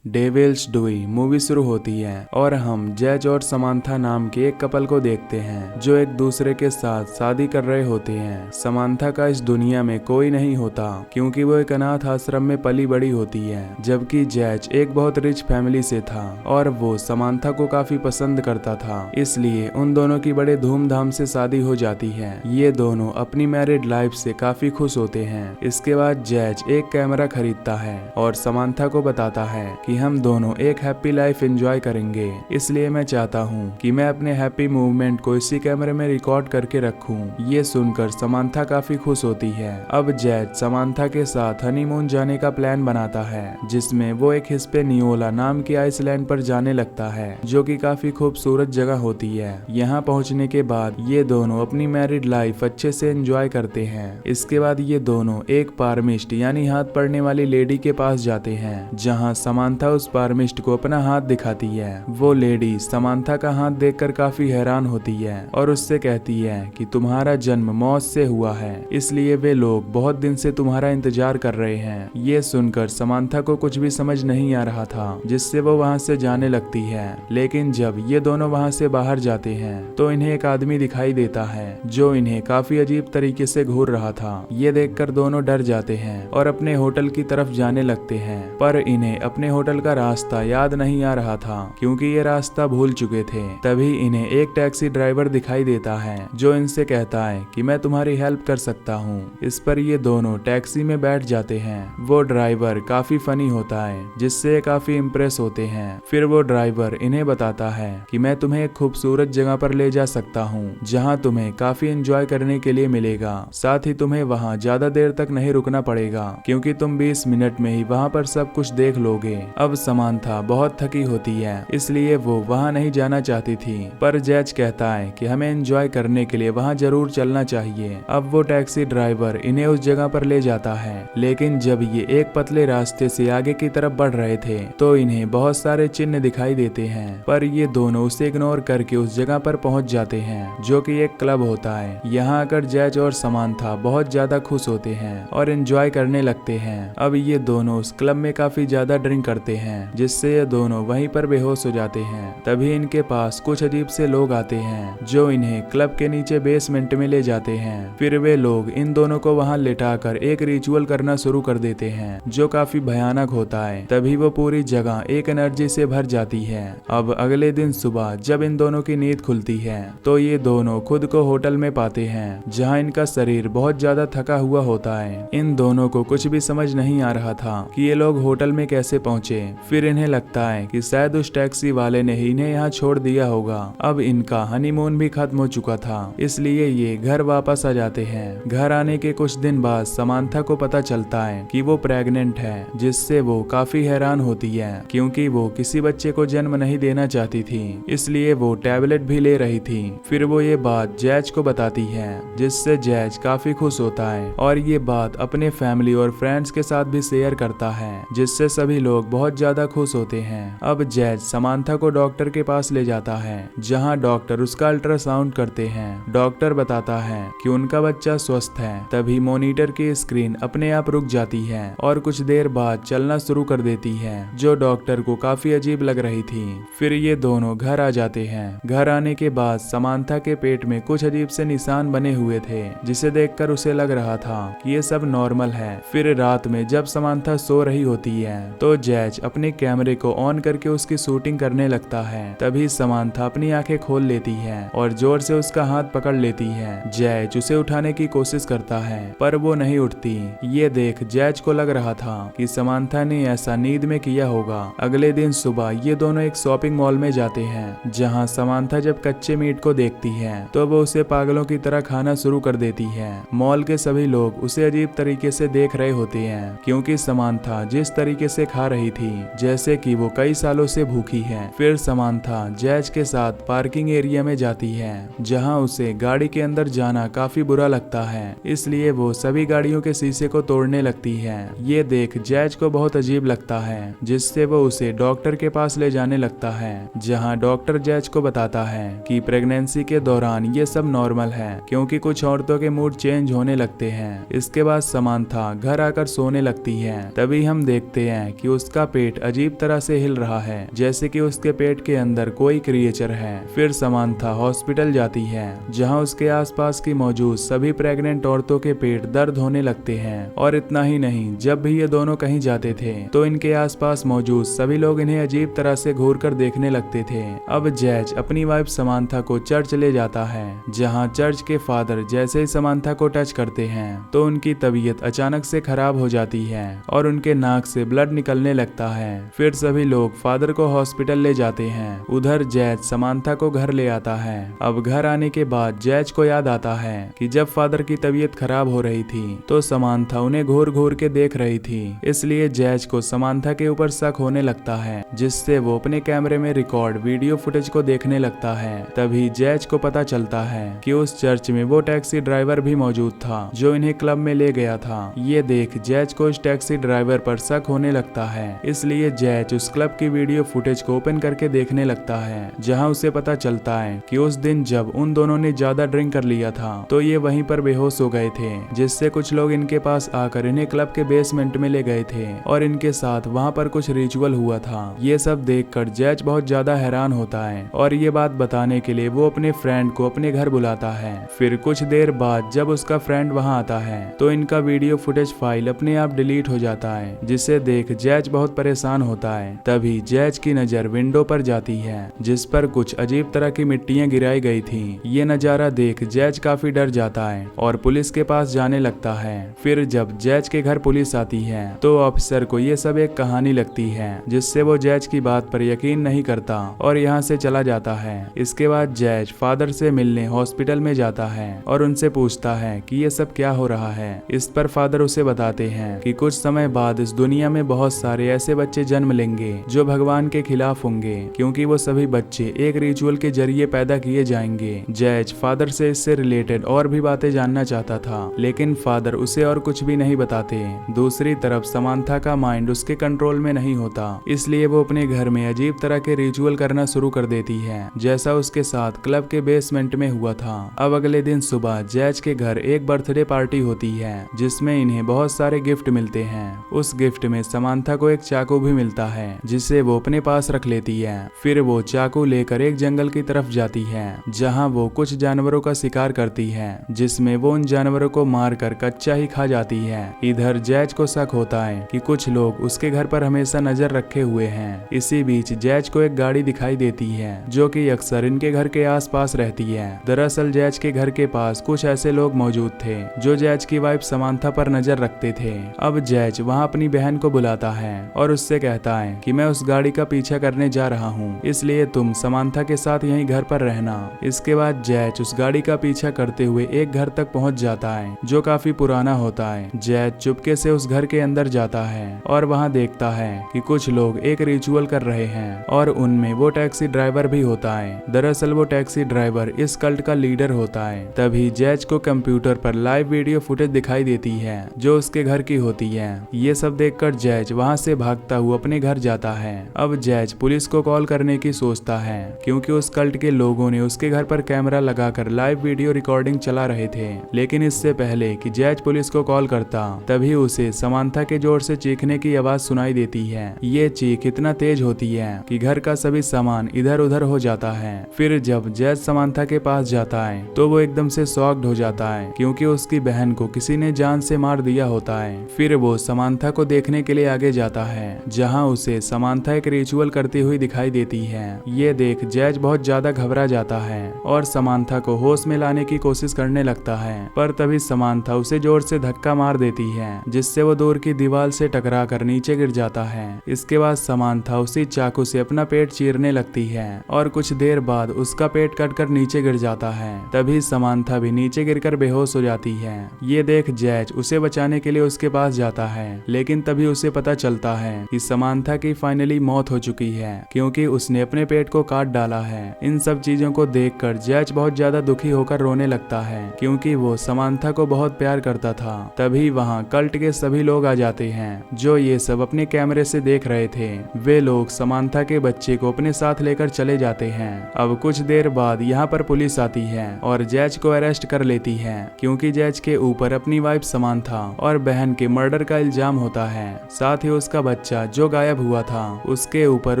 Devils dewy movie शुरू होती है और हम जज और समांथा नाम के एक कपल को देखते हैं जो एक दूसरे के साथ शादी कर रहे होते हैं। समांथा का इस दुनिया में कोई नहीं होता क्योंकि वो एक अनाथ आश्रम में पली बड़ी होती है, जबकि जज एक बहुत रिच फैमिली से था और वो समांथा को काफी पसंद करता था। इसलिए उन दोनों की बड़े धूमधाम से शादी हो जाती है। ये दोनों अपनी मैरिड लाइफ से काफी खुश होते हैं। इसके बाद जज एक कैमरा खरीदता है और समांथा को बताता है कि हम दोनों एक हैप्पी लाइफ एंजॉय करेंगे, इसलिए मैं चाहता हूँ कि मैं अपने हैप्पी मूवमेंट को इसी कैमरे में रिकॉर्ड करके रखूं। ये सुनकर समांथा काफी खुश होती है। अब जैज समांथा के साथ हनीमून जाने का प्लान बनाता है, जिसमें वो एक हिस्पेनियोला नाम के आइसलैंड पर जाने लगता है, जो कि काफी खूबसूरत जगह होती है। यहाँ पहुँचने के बाद ये दोनों अपनी मैरिड लाइफ अच्छे से एंजॉय करते हैं। इसके बाद ये दोनों एक पारमिस्ट यानी हाथ पड़ने वाली लेडी के पास जाते हैं, जहाँ समांथा उस पारमिस्ट को अपना हाथ दिखाती है। वो लेडी समांथा का हाथ देखकर काफी हैरान होती है और उससे कहती है कि तुम्हारा जन्म मौत से हुआ है, इसलिए वे लोग बहुत दिन से तुम्हारा इंतजार कर रहे हैं। ये सुनकर समांथा को कुछ भी समझ नहीं आ रहा था, जिससे वो वहाँ से जाने लगती है। लेकिन जब ये दोनों वहाँ से बाहर जाते हैं तो इन्हें एक आदमी दिखाई देता है जो इन्हें काफी अजीब तरीके से घूर रहा था। ये देखकर दोनों डर जाते हैं और अपने होटल की तरफ जाने लगते हैं, पर इन्हें अपने होटल का रास्ता याद नहीं आ रहा था क्योंकि ये रास्ता भूल चुके थे। तभी इन्हें एक टैक्सी ड्राइवर दिखाई देता है जो इनसे कहता है कि मैं तुम्हारी हेल्प कर सकता हूँ। इस पर ये दोनों टैक्सी में बैठ जाते हैं। वो ड्राइवर काफी फनी होता है, जिससे ये काफी इम्प्रेस होते हैं। फिर वो ड्राइवर इन्हें बताता है कि मैं तुम्हें एक खूबसूरत जगह पर ले जा सकता हूँ, जहाँ तुम्हें काफी एंजॉय करने के लिए मिलेगा। साथ ही तुम्हें वहाँ ज्यादा देर तक नहीं रुकना पड़ेगा क्योंकि तुम 20 मिनट में ही वहाँ पर सब कुछ देख लोगे। अब समांथा बहुत थकी होती है, इसलिए वो वहाँ नहीं जाना चाहती थी, पर जज कहता है कि हमें एंजॉय करने के लिए वहाँ जरूर चलना चाहिए। अब वो टैक्सी ड्राइवर इन्हें उस जगह पर ले जाता है, लेकिन जब ये एक पतले रास्ते से आगे की तरफ बढ़ रहे थे तो इन्हें बहुत सारे चिन्ह दिखाई देते हैं, पर ये दोनों उसे इग्नोर करके उस जगह पर पहुंच जाते हैं, जो कि एक क्लब होता है। यहाँ आकर जज और समांथा बहुत ज्यादा खुश होते हैं और एंजॉय करने लगते हैं। अब ये दोनों उस क्लब में काफी ज्यादा ड्रिंक करते हैं, जिससे ये दोनों वहीं पर बेहोश हो जाते हैं। तभी इनके पास कुछ अजीब से लोग आते हैं जो इन्हें क्लब के नीचे बेसमेंट में ले जाते हैं। फिर वे लोग इन दोनों को वहां लिटाकर एक रिचुअल करना शुरू कर देते हैं जो काफी भयानक होता है। तभी वो पूरी जगह एक एनर्जी से भर जाती है। अब अगले दिन सुबह जब इन दोनों की नींद खुलती है तो ये दोनों खुद को होटल में पाते हैं, जहाँ इनका शरीर बहुत ज्यादा थका हुआ होता है। इन दोनों को कुछ भी समझ नहीं आ रहा था कि ये लोग होटल में कैसे पहुंचे। फिर इन्हें लगता है कि शायद उस टैक्सी वाले ने ही इन्हें यहाँ छोड़ दिया होगा। अब इनका हनीमून भी खत्म हो चुका था, इसलिए ये घर वापस आ जाते हैं। घर आने के कुछ दिन बाद समांथा को पता चलता है कि वो प्रेग्नेंट है, जिससे वो काफी हैरान होती है क्योंकि वो किसी बच्चे को जन्म नहीं देना चाहती थी, इसलिए वो टैबलेट भी ले रही थी। फिर वो ये बात जैज को बताती है, जिससे जैज काफी खुश होता है और ये बात अपने फैमिली और फ्रेंड्स के साथ भी शेयर करता है, जिससे सभी लोग बहुत ज्यादा खुश होते हैं। अब जैज समांथा को डॉक्टर के पास ले जाता है, जहां डॉक्टर उसका अल्ट्रासाउंड करते हैं। डॉक्टर बताता है कि उनका बच्चा स्वस्थ है। तभी मॉनिटर की स्क्रीन अपने आप रुक जाती है और कुछ देर बाद चलना शुरू कर देती है, जो डॉक्टर को काफी अजीब लग रही थी। फिर ये दोनों घर आ जाते हैं। घर आने के बाद समांथा के पेट में कुछ अजीब से निशान बने हुए थे, जिसे देखकर उसे लग रहा था कि ये सब नॉर्मल है। फिर रात में जब समांथा सो रही होती है तो जैज अपने कैमरे को ऑन करके उसकी शूटिंग करने लगता है। तभी समांथा अपनी आंखें खोल लेती है और जोर से उसका हाथ पकड़ लेती है। जैज उसे उठाने की कोशिश करता है, पर वो नहीं उठती। ये देख जैज को लग रहा था कि समांथा ने ऐसा नींद में किया होगा। अगले दिन सुबह ये दोनों एक शॉपिंग मॉल में जाते हैं, जहाँ समांथा जब कच्चे मीट को देखती है तो वो उसे पागलों की तरह खाना शुरू कर देती है। मॉल के सभी लोग उसे अजीब तरीके से देख रहे होते हैं क्योंकि समांथा जिस तरीके से खा रही थी जैसे कि वो कई सालों से भूखी है। फिर समांथा जैज के साथ पार्किंग एरिया में जाती है, जहां उसे गाड़ी के अंदर जाना काफी बुरा लगता है, इसलिए वो सभी गाड़ियों के शीशे को तोड़ने लगती है। ये देख जैज को बहुत अजीब लगता है, जिससे वो उसे डॉक्टर के पास ले जाने लगता है, जहां डॉक्टर जैज को बताता है कि प्रेगनेंसी के दौरान ये सब नॉर्मल है क्योंकि कुछ औरतों के मूड चेंज होने लगते हैं। इसके बाद समांथा घर आकर सोने लगती है। तभी हम देखते हैं कि उसका पेट अजीब तरह से हिल रहा है, जैसे कि उसके पेट के अंदर कोई क्रिएचर है। फिर समांथा हॉस्पिटल जाती है, जहां उसके आसपास की मौजूद सभी प्रेग्नेंट औरतों के पेट दर्द होने लगते हैं। और इतना ही नहीं, जब भी ये दोनों कहीं जाते थे तो इनके आसपास मौजूद सभी लोग इन्हें अजीब तरह से घूर कर देखने लगते थे। अब जैज अपनी वाइफ समांथा को चर्च ले जाता है, जहां चर्च के फादर जैसे ही समांथा को टच करते हैं तो उनकी तबीयत अचानक से खराब हो जाती है और उनके नाक से ब्लड निकलने लगता है। फिर सभी लोग फादर को हॉस्पिटल ले जाते हैं। उधर जैज समांथा को घर ले आता है। अब घर आने के बाद जैज को याद आता है कि जब फादर की तबीयत खराब हो रही थी तो समांथा उन्हें घूर घूर के देख रही थी। इसलिए जैज को समांथा के ऊपर शक होने लगता है, जिससे वो अपने कैमरे में रिकॉर्ड वीडियो फुटेज को देखने लगता है। तभी जैज को पता चलता है कि उस चर्च में वो टैक्सी ड्राइवर भी मौजूद था जो इन्हें क्लब में ले गया था। ये देख जैज को उस टैक्सी ड्राइवर पर शक होने लगता है, इसलिए जैज उस क्लब की वीडियो फुटेज को ओपन करके देखने लगता है, जहां उसे पता चलता है कि उस दिन जब उन दोनों ने ज्यादा ड्रिंक कर लिया था तो ये वहीं पर बेहोश हो गए थे, जिससे कुछ लोग इनके पास आकर इन्हें क्लब के बेसमेंट में ले गए थे और इनके साथ वहां पर कुछ रिचुअल हुआ था। ये सब देखकर जैज बहुत ज्यादा हैरान होता है और ये बात बताने के लिए वो अपने फ्रेंड को अपने घर बुलाता है। फिर कुछ देर बाद जब उसका फ्रेंड वहां आता है तो इनका वीडियो फुटेज फाइल अपने आप डिलीट हो जाता है, जिसे देख जैज बहुत परेशान होता है। तभी जैज की नजर विंडो पर जाती है, जिस पर कुछ अजीब तरह की मिट्टियां गिराई गई थी। ये नजारा देख जैज काफी डर जाता है और पुलिस के पास जाने लगता है। फिर जब जैज के घर पुलिस आती है तो ऑफिसर को ये सब एक कहानी लगती है, जिससे वो जैज की बात पर यकीन नहीं करता और यहाँ से चला जाता है। इसके बाद जैज फादर से मिलने हॉस्पिटल में जाता है और उनसे पूछता है कि ये सब क्या हो रहा है। इस पर फादर उसे बताते हैं कि कुछ समय बाद इस दुनिया में बहुत सारे ऐसे बच्चे जन्म लेंगे जो भगवान के खिलाफ होंगे, क्योंकि वो सभी बच्चे एक रिचुअल के जरिए पैदा किए जाएंगे। जैज फादर से इससे रिलेटेड और भी बातें जानना चाहता था, लेकिन फादर उसे और कुछ भी नहीं बताते। दूसरी तरफ समांथा का माइंड उसके कंट्रोल में नहीं होता, इसलिए वो अपने घर में अजीब तरह के रिचुअल करना शुरू कर देती है, जैसा उसके साथ क्लब के बेसमेंट में हुआ था। अब अगले दिन सुबह जैज के घर एक बर्थडे पार्टी होती है, जिसमें इन्हें बहुत सारे गिफ्ट मिलते हैं। उस गिफ्ट में समांथा को एक चाकू भी मिलता है, जिसे वो अपने पास रख लेती है। फिर वो चाकू लेकर एक जंगल की तरफ जाती है, जहाँ वो कुछ जानवरों का शिकार करती है, जिसमें वो उन जानवरों को मारकर कच्चा ही खा जाती है। इधर जैज को शक होता है कि कुछ लोग उसके घर पर हमेशा नजर रखे हुए हैं। इसी बीच जैज को एक गाड़ी दिखाई देती है जो कि अक्सर इनके घर के आसपास रहती है। दरअसल जैज के घर के पास कुछ ऐसे लोग मौजूद थे जो जैज की वाइफ समांथा पर नजर रखते थे। अब जैज वहां अपनी बहन को बुलाता है और उससे कहता है कि मैं उस गाड़ी का पीछा करने जा रहा हूँ, इसलिए तुम समांथा के साथ यहीं घर पर रहना। इसके बाद जैज उस गाड़ी का पीछा करते हुए एक घर तक पहुंच जाता है जो काफी पुराना होता है। जैज चुपके से उस घर के अंदर जाता है और वहां देखता है कि कुछ लोग एक रिचुअल कर रहे हैं और उनमें वो टैक्सी ड्राइवर भी होता है। दरअसल वो टैक्सी ड्राइवर इस कल्ट का लीडर होता है। तभी जैज को कंप्यूटर पर लाइव वीडियो फुटेज दिखाई देती है जो उसके घर की होती है। ये सब देखकर जैज वहां से भागता हुआ अपने घर जाता है। अब जैज पुलिस को कॉल करने की सोचता है, क्योंकि उस कल्ट के लोगों ने उसके घर पर कैमरा लगाकर लाइव वीडियो रिकॉर्डिंग चला रहे थे। लेकिन इससे पहले कि जैज पुलिस को कॉल करता, तभी उसे समांथा के जोर से चीखने की आवाज सुनाई देती है। ये चीख इतना तेज होती है कि घर का सभी सामान इधर उधर हो जाता है। फिर जब जैज समांथा के पास जाता है तो वो एकदम से शॉक्ड हो जाता है, क्योंकि उसकी बहन को किसी ने जान से मार दिया होता है। फिर वो समांथा को देखने के लिए आगे जाता है, जहां उसे समांथा एक रिचुअल करती हुई दिखाई देती है। ये देख जैज बहुत ज्यादा घबरा जाता है और समांथा को होश में लाने की कोशिश करने लगता है, पर तभी समांथा उसे जोर से धक्का मार देती है, जिससे वो दूर की दीवार से टकरा कर नीचे गिर जाता है। इसके बाद समांथा उसी चाकू से अपना पेट चीरने लगती है और कुछ देर बाद उसका पेट कटकर नीचे गिर जाता है। तभी समांथा भी नीचे गिरकर बेहोश हो जाती है। ये देख जैज उसे बचाने के लिए उसके पास जाता है, लेकिन तभी उसे पता चलता है कि समांथा की फाइनली मौत हो चुकी है, क्योंकि उसने अपने पेट को काट डाला है। इन सब चीजों को देखकर जैज बहुत ज्यादा दुखी होकर रोने लगता है, क्योंकि वो समांथा को बहुत प्यार करता था। तभी वहाँ कल्ट के सभी लोग आ जाते हैं जो ये सब अपने कैमरे से देख रहे थे। वे लोग समांथा के बच्चे को अपने साथ लेकर चले जाते हैं। अब कुछ देर बाद यहाँ पर पुलिस आती है और जैज को अरेस्ट कर लेती है, क्योंकि जैज के ऊपर अपनी वाइफ समांथा और बहन के मर्डर का इल्जाम होता है। साथ ही उसका बच्चा जो गायब हुआ था उसके ऊपर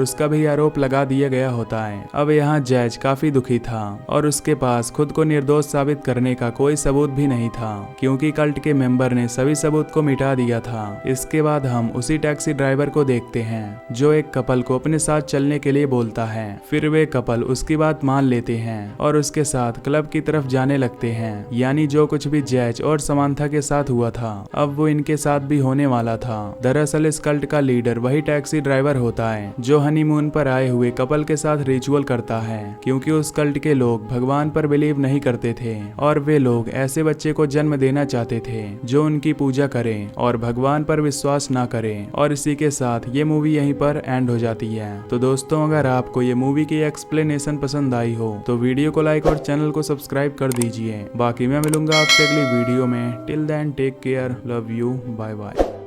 उसका भी आरोप लगा दिया गया होता है। अब यहाँ जज काफी दुखी था और उसके पास खुद को निर्दोष साबित करने का कोई सबूत भी नहीं था, क्योंकि कल्ट के मेंबर ने सभी सबूत को मिटा दिया था। इसके बाद हम उसी टैक्सी ड्राइवर को देखते हैं जो एक कपल को अपने साथ चलने के लिए बोलता है। फिर वे कपल उसकी बात मान लेते हैं और उसके साथ क्लब की तरफ जाने लगते हैं। यानी जो कुछ भी जैज और समांथा के साथ हुआ था अब वो इनके साथ भी होने वाला था। दरअसल इस कल्ट का लीडर वही टैक्सी ड्राइवर होता है जो हनीमून पर आए हुए कपल के साथ रिचुअल करता है, क्योंकि उस कल्ट के लोग भगवान पर बिलीव नहीं करते थे और वे लोग ऐसे बच्चे को जन्म देना चाहते थे जो उनकी पूजा करे और भगवान पर विश्वास ना करे। और इसी के साथ ये मूवी यहीं पर एंड हो जाती है। तो दोस्तों, अगर आपको ये मूवी की एक्सप्लेनेशन पसंद आई हो तो वीडियो को लाइक और चैनल को सब्सक्राइब कर दीजिए। बाकी मैं मिलूंगा आपसे अगली वीडियो में। Till then take care, love you, bye bye.